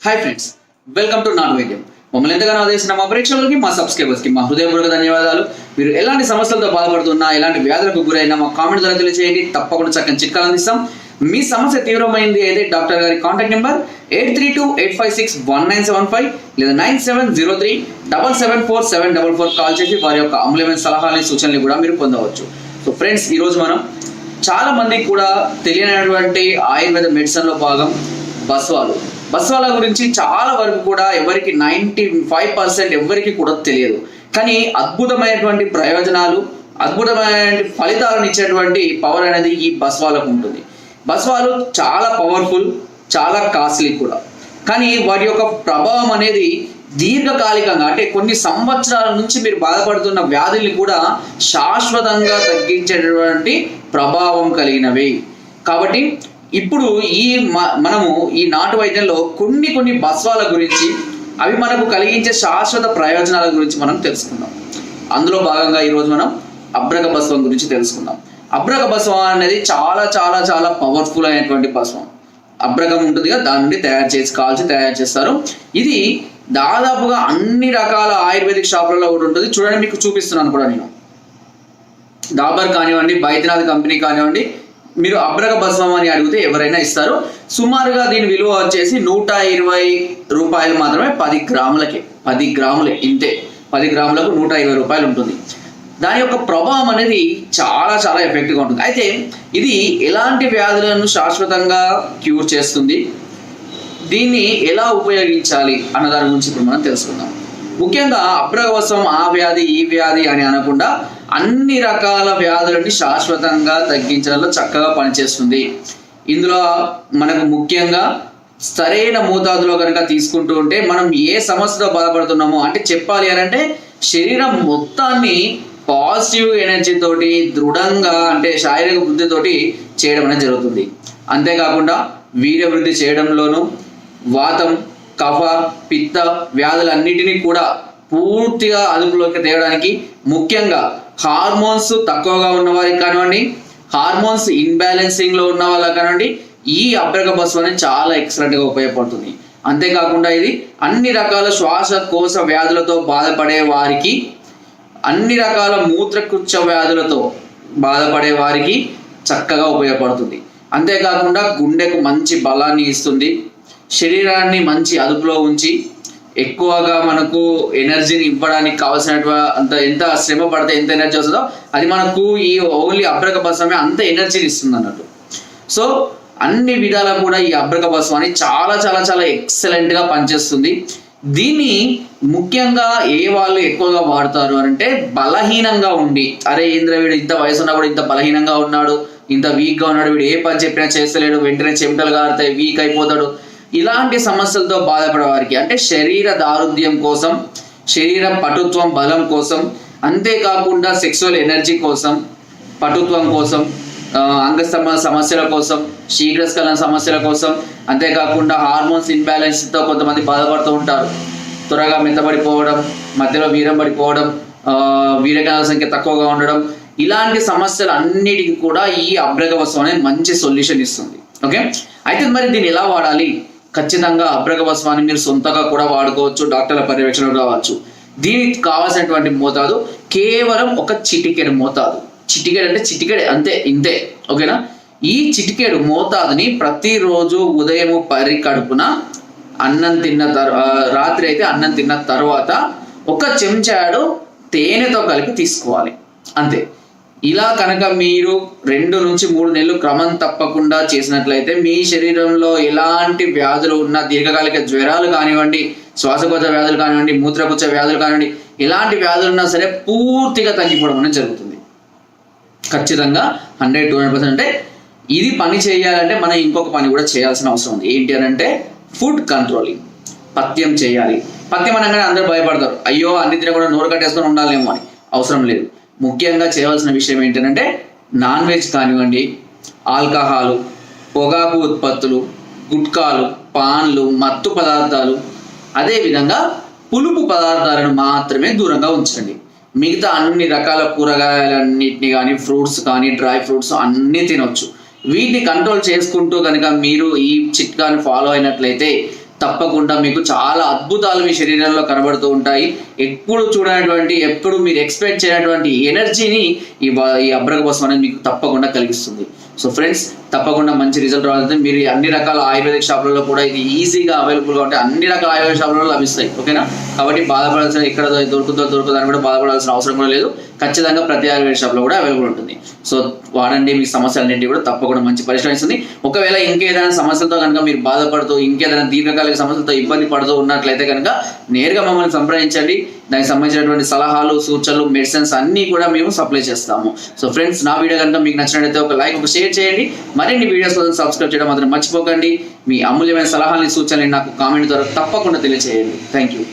Hi friends, welcome to నాటు వైద్యం. మమ్మల్ని ఎంతగానో ఆదేశించిన మా ప్రేక్షకులకి, మా సబ్స్క్రైబర్స్కి మా హృదయపూర్వక ధన్యవాదాలు. మీరు ఎలాంటి సమస్యలతో బాధపడుతున్నా, ఎలాంటి వ్యాధులకు గురైనా మా కామెంట్ ద్వారా తెలియజేయండి. తప్పకుండా చక్కని చిట్కాలు అందిస్తాం. మీ సమస్య తీవ్రమైంది అయితే డాక్టర్ గారి కాంటాక్ట్ నెంబర్ 8328561975 లేదా 9703774744 కాల్ చేసి వారి యొక్క అమూల్యమైన సలహాలని, సూచనలు కూడా మీరు పొందవచ్చు. సో ఫ్రెండ్స్, ఈరోజు మనం చాలా మందికి కూడా తెలియనటువంటి ఆయుర్వేద మెడిసిన్లో భాగం బస్వాల గురించి చాలా వరకు కూడా ఎవరికి 95% ఎవరికి కూడా తెలియదు. కానీ అద్భుతమైనటువంటి ప్రయోజనాలు, అద్భుతమైన ఫలితాలను ఇచ్చేటువంటి పవర్ అనేది ఈ బస్వాలకు ఉంటుంది. బస్వాలు చాలా పవర్ఫుల్, చాలా కాస్ట్లీ కూడా. కానీ వాటి యొక్క ప్రభావం అనేది దీర్ఘకాలికంగా, అంటే కొన్ని సంవత్సరాల నుంచి మీరు బాధపడుతున్న వ్యాధుల్ని కూడా శాశ్వతంగా తగ్గించేటటువంటి ప్రభావం కలిగినవి. కాబట్టి ఇప్పుడు మనము ఈ నాటు వైద్యంలో కొన్ని బస్వాల గురించి, అవి మనకు కలిగించే శాశ్వత ప్రయోజనాల గురించి మనం తెలుసుకుందాం. అందులో భాగంగా ఈరోజు మనం అబ్రక బస్వం గురించి తెలుసుకుందాం. అబ్రక బస్వం అనేది చాలా చాలా చాలా పవర్ఫుల్ అయినటువంటి బస్వం. అబ్రకం ఉంటుంది కదా, దాని నుండి కాల్చి తయారు చేస్తారు. ఇది దాదాపుగా అన్ని రకాల ఆయుర్వేదిక్ షాపులలో కూడా ఉంటుంది. చూడండి, మీకు చూపిస్తున్నాను కూడా నేను. డాబర్ కానివ్వండి, బైద్యనాథ్ కంపెనీ కానివ్వండి, మీరు అబ్రక బస్వం అని అడిగితే ఎవరైనా ఇస్తారు. సుమారుగా దీని విలువ వచ్చేసి 120 రూపాయలు మాత్రమే. 10 గ్రాములకే, 10 గ్రాములే, ఇంతే. 10 గ్రాములకు 120 రూపాయలు ఉంటుంది. దాని యొక్క ప్రభావం అనేది చాలా చాలా ఎఫెక్ట్గా ఉంటుంది. అయితే ఇది ఎలాంటి వ్యాధులను శాశ్వతంగా క్యూర్ చేస్తుంది, దీన్ని ఎలా ఉపయోగించాలి అన్న దాని గురించి ఇప్పుడు మనం తెలుసుకుందాం. ముఖ్యంగా అబ్రక బస్వం ఆ వ్యాధి ఈ వ్యాధి అని అనకుండా అన్ని రకాల వ్యాధులని శాశ్వతంగా తగ్గించడంలో చక్కగా పనిచేస్తుంది. ఇందులో మనకు ముఖ్యంగా సరైన మోతాదులో కనుక తీసుకుంటూ ఉంటే మనం ఏ సమస్యతో బాధపడుతున్నామో, అంటే చెప్పాలి అని అంటే శరీరం మొత్తాన్ని పాజిటివ్ ఎనర్జీ తోటి, దృఢంగా, అంటే శారీరక వృద్ధితోటి చేయడం అనేది జరుగుతుంది. అంతేకాకుండా వీర్యవృద్ధి చేయడంలోనూ, వాతం, కఫ, పిత్త వ్యాధులన్నిటినీ కూడా పూర్తిగా అదుపులోకి తేవడానికి, ముఖ్యంగా హార్మోన్స్ తక్కువగా ఉన్న వారికి కానివ్వండి, హార్మోన్స్ ఇన్బ్యాలెన్సింగ్లో ఉన్న వాళ్ళకి కానివ్వండి, ఈ అబ్రక బస్వం అనేది చాలా ఎక్సలెంట్గా ఉపయోగపడుతుంది. అంతేకాకుండా ఇది అన్ని రకాల శ్వాసకోశ వ్యాధులతో బాధపడే వారికి, అన్ని రకాల మూత్రకృచ్చ వ్యాధులతో బాధపడే వారికి చక్కగా ఉపయోగపడుతుంది. అంతేకాకుండా గుండెకు మంచి బలాన్ని ఇస్తుంది. శరీరాన్ని మంచి అదుపులో ఉంచి ఎక్కువగా మనకు ఎనర్జీని ఇవ్వడానికి కావాల్సినటువంటి ఎంత శ్రమ పడితే ఎంత ఎనర్జీ వస్తుందో అది మనకు ఈ ఓన్లీ అబ్రక బస్వమే అంత ఎనర్జీని ఇస్తుంది అన్నట్టు. సో అన్ని విధాలా కూడా ఈ అబ్రక బస్వాన్ని చాలా చాలా చాలా ఎక్సలెంట్గా పనిచేస్తుంది. దీన్ని ముఖ్యంగా ఏ వాళ్ళు ఎక్కువగా వాడతారు అంటే బలహీనంగా ఉండి, అరే ఇంద్ర వీడు ఇంత వయసు ఉన్నా కూడా ఇంత బలహీనంగా ఉన్నాడు, ఇంత వీక్గా ఉన్నాడు, వీడు ఏ పని చెప్పినా చేస్తలేడు, వెంటనే చెమటలు గారుతాయి, వీక్ అయిపోతాడు, ఇలాంటి సమస్యలతో బాధపడే వారికి, అంటే శరీర దారుఢ్యం కోసం, శరీర పటుత్వం బలం కోసం, అంతేకాకుండా సెక్సువల్ ఎనర్జీ కోసం, పటుత్వం కోసం, అంగస్తంభన సమస్యల కోసం, శీఘ్రస్ఖలన సమస్యల కోసం, అంతేకాకుండా హార్మోన్స్ ఇన్బ్యాలెన్స్తో కొంతమంది బాధపడుతూ ఉంటారు. త్వరగా మెత్తబడిపోవడం, మధ్యలో వీరం పడిపోవడం, వీరకణాల సంఖ్య తక్కువగా ఉండడం, ఇలాంటి సమస్యలు అన్నిటికీ కూడా ఈ అబ్రక బస్వం అనేది మంచి సొల్యూషన్ ఇస్తుంది. ఓకే, అయితే మరి దీన్ని ఎలా వాడాలి? ఖచ్చితంగా అబ్రక బస్వాన్ని మీరు సొంతగా కూడా వాడుకోవచ్చు, డాక్టర్ల పర్యవేక్షణ కావచ్చు. దీనికి కావాల్సినటువంటి మోతాదు కేవలం ఒక చిటికెడు మోతాదు. చిటికెడు అంటే చిటికెడు, అంతే, ఇంతే. ఓకేనా? ఈ చిటికెడు మోతాదుని ప్రతిరోజు ఉదయం పరికడుపున అన్నం తిన్న రాత్రి అయితే అన్నం తిన్న తర్వాత 1 చెంచాడు తేనెతో కలిపి తీసుకోవాలి, అంతే. ఇలా కనుక మీరు 2 నుంచి 3 నెలలు క్రమం తప్పకుండా చేసినట్లయితే మీ శరీరంలో ఎలాంటి వ్యాధులు ఉన్నా, దీర్ఘకాలిక జ్వరాలు కానివ్వండి, శ్వాసకోశ వ్యాధులు కానివ్వండి, మూత్రపుచ్చ వ్యాధులు కానివ్వండి, ఎలాంటి వ్యాధులు ఉన్నా సరే పూర్తిగా తగ్గిపోవడం అనేది జరుగుతుంది. ఖచ్చితంగా 100-200%. అంటే ఇది పని చేయాలంటే మనం ఇంకొక పని కూడా చేయాల్సిన అవసరం ఉంది. ఏంటి అని అంటే ఫుడ్ కంట్రోలింగ్, పథ్యం చేయాలి. పథ్యం అనగానే అందరూ భయపడతారు, అయ్యో అన్ని తినకుండా నోరు కట్టేసుకొని ఉండాలేమో అని. అవసరం లేదు. ముఖ్యంగా చేయవలసిన విషయం ఏంటంటే నాన్ వెజ్ కానివ్వండి, ఆల్కహాలు, పొగాకు ఉత్పత్తులు, గుట్కాలు, పాన్లు, మత్తు పదార్థాలు, అదేవిధంగా పులుపు పదార్థాలను మాత్రమే దూరంగా ఉంచండి. మిగతా అన్ని రకాల కూరగాయలన్నింటినీ కానీ, ఫ్రూట్స్ కానీ, డ్రై ఫ్రూట్స్ అన్నీ తినొచ్చు. వీటిని కంట్రోల్ చేసుకుంటూ కనుక మీరు ఈ చిట్కాని ఫాలో అయినట్లయితే తప్పకుండా మీకు చాలా అద్భుతాలు మీ శరీరంలో కనబడుతూ ఉంటాయి. ఎప్పుడు చూడనటువంటి, ఎప్పుడు మీరు ఎక్స్పెక్ట్ చేయనటువంటి ఎనర్జీని ఈ అబ్రక భస్మం అనేది మీకు తప్పకుండా కలిగిస్తుంది. సో ఫ్రెండ్స్, తప్పకుండా మంచి రిజల్ట్ రావాలంటే మీరు అన్ని రకాల ఆయుర్వేదిక్ షాపులలో కూడా ఇది ఈజీగా అవైలబుల్గా ఉంటాయి. అన్ని రకాల ఆయుర్వేద షాపులలో లభిస్తాయి. ఓకేనా? కాబట్టి బాధపడాల్సిన, ఎక్కడ దొరుకుతుందని కూడా బాధపడాల్సిన అవసరం కూడా లేదు. ఖచ్చితంగా ప్రతి ఆయుర్వేద షాప్లో కూడా అవైలబుల్ ఉంటుంది. సో వాడండి, మీ సమస్యలన్నింటి కూడా తప్పకుండా మంచి పరిష్కరిస్తుంది. ఒకవేళ ఇంకేదైనా సమస్యలతో కనుక మీరు బాధపడుతూ, ఇంకేదైనా దీర్ఘకాలిక సమస్యలతో ఇబ్బంది పడుతూ ఉన్నట్లయితే కనుక నేరుగా మమ్మల్ని సంప్రదించండి. దానికి సంబంధించినటువంటి సలహాలు, సూచనలు, మెడిసిన్స్ అన్నీ కూడా మేము సప్లై చేస్తాము. సో ఫ్రెండ్స్, నా వీడియో కనుక మీకు నచ్చినట్లయితే ఒక లైక్, ఒక షేర్ చేయండి. మరిన్ని వీడియోస్ కోసం సబ్స్క్రైబ్ చేయడం మాత్రం మర్చిపోకండి. మీ అమూల్యమైన సలహాలని, సూచనలు నాకు కామెంట్ ద్వారా తప్పకుండా తెలియజేయండి. Thank you.